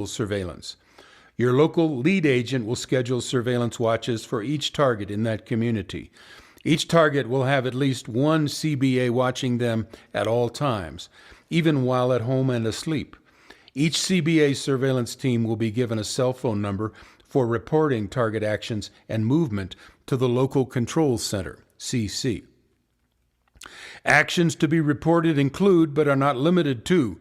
surveillance. Your local lead agent will schedule surveillance watches for each target in that community. Each target will have at least one CBA watching them at all times, even while at home and asleep. Each CBA surveillance team will be given a cell phone number for reporting target actions and movement to the local control center, CC. Actions to be reported include, but are not limited to,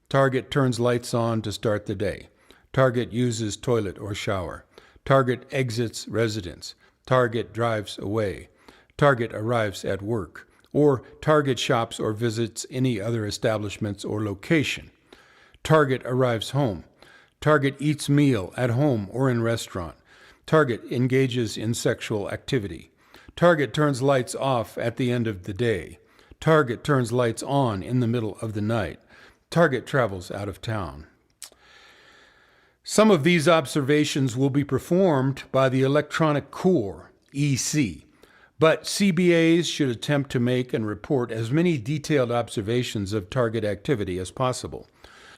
target turns lights on to start the day. Target uses toilet or shower. Target exits residence. Target drives away. Target arrives at work. Or target shops or visits any other establishments or location. Target arrives home. Target eats meal at home or in restaurant. Target engages in sexual activity. Target turns lights off at the end of the day. Target turns lights on in the middle of the night. Target travels out of town. Some of these observations will be performed by the electronic core, EC, but CBAs should attempt to make and report as many detailed observations of target activity as possible.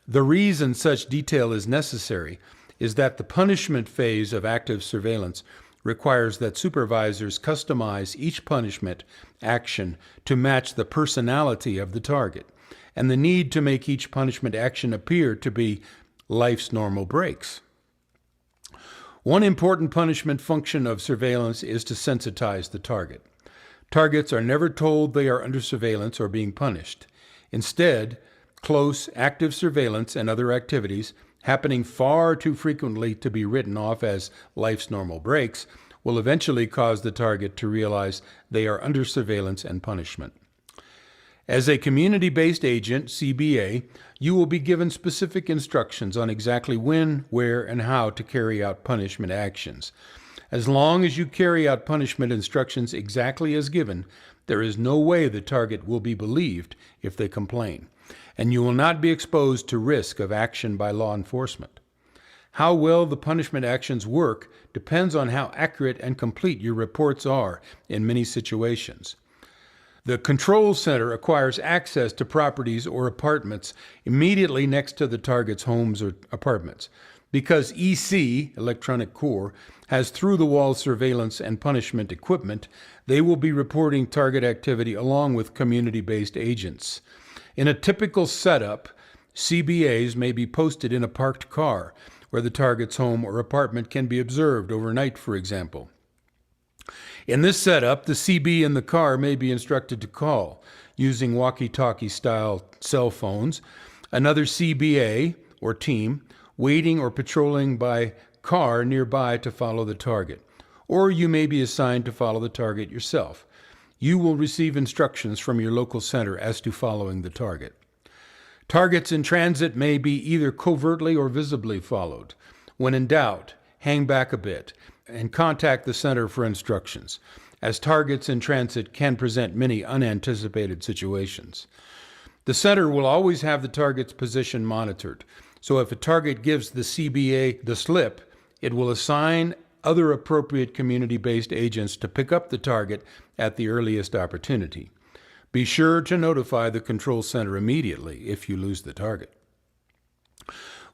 The reason such detail is necessary is that the punishment phase of active surveillance requires that supervisors customize each punishment action to match the personality of the target, and the need to make each punishment action appear to be life's normal breaks. One important punishment function of surveillance is to sensitize the target. Targets are never told they are under surveillance or being punished. Instead, close, active surveillance and other activities, happening far too frequently to be written off as life's normal breaks, will eventually cause the target to realize they are under surveillance and punishment. As a community-based agent, CBA, you will be given specific instructions on exactly when, where, and how to carry out punishment actions. As long as you carry out punishment instructions exactly as given, there is no way the target will be believed if they complain, and you will not be exposed to risk of action by law enforcement. How well the punishment actions work depends on how accurate and complete your reports are in many situations. The control center acquires access to properties or apartments immediately next to the target's homes or apartments. Because EC, Electronic Core, has through-the-wall surveillance and punishment equipment, they will be reporting target activity along with community-based agents. In a typical setup, CBAs may be posted in a parked car, where the target's home or apartment can be observed overnight, for example. In this setup, the CB in the car may be instructed to call, using walkie-talkie style cell phones, another CBA or team waiting or patrolling by car nearby to follow the target. Or you may be assigned to follow the target yourself. You will receive instructions from your local center as to following the target. Targets in transit may be either covertly or visibly followed. When in doubt, hang back a bit and contact the center for instructions, as targets in transit can present many unanticipated situations. The center will always have the target's position monitored, so if a target gives the CBA the slip, it will assign other appropriate community-based agents to pick up the target at the earliest opportunity. Be sure to notify the control center immediately if you lose the target.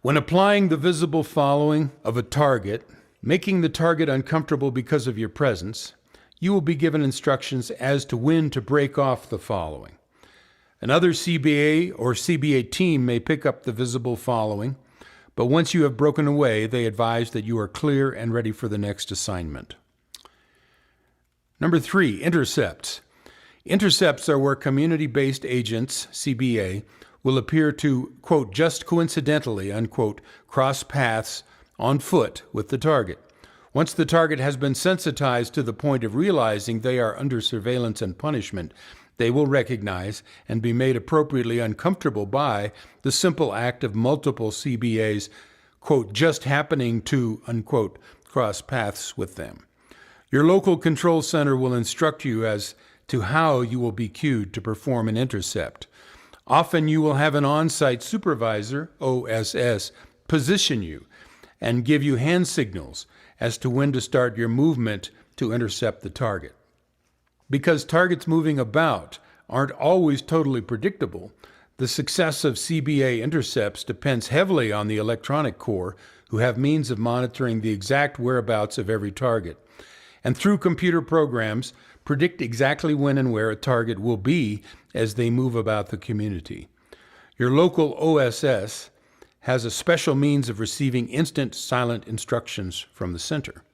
When applying the visible following of a target, making the target uncomfortable because of your presence, you will be given instructions as to when to break off the following. Another CBA or CBA team may pick up the visible following, but once you have broken away, they advise that you are clear and ready for the next assignment. Number 3, intercepts. Intercepts are where community-based agents, CBA, will appear to, quote, just coincidentally, unquote, cross paths on foot with the target. Once the target has been sensitized to the point of realizing they are under surveillance and punishment, they will recognize and be made appropriately uncomfortable by the simple act of multiple CBAs, quote, just happening to, unquote, cross paths with them. Your local control center will instruct you as to how you will be cued to perform an intercept. Often you will have an on-site supervisor, OSS, position you and give you hand signals as to when to start your movement to intercept the target. Because targets moving about aren't always totally predictable, The success of CBA intercepts depends heavily on the electronic core, who have means of monitoring the exact whereabouts of every target, and through computer programs, predict exactly when and where a target will be as they move about the community. Your local OSS has a special means of receiving instant silent instructions from the center.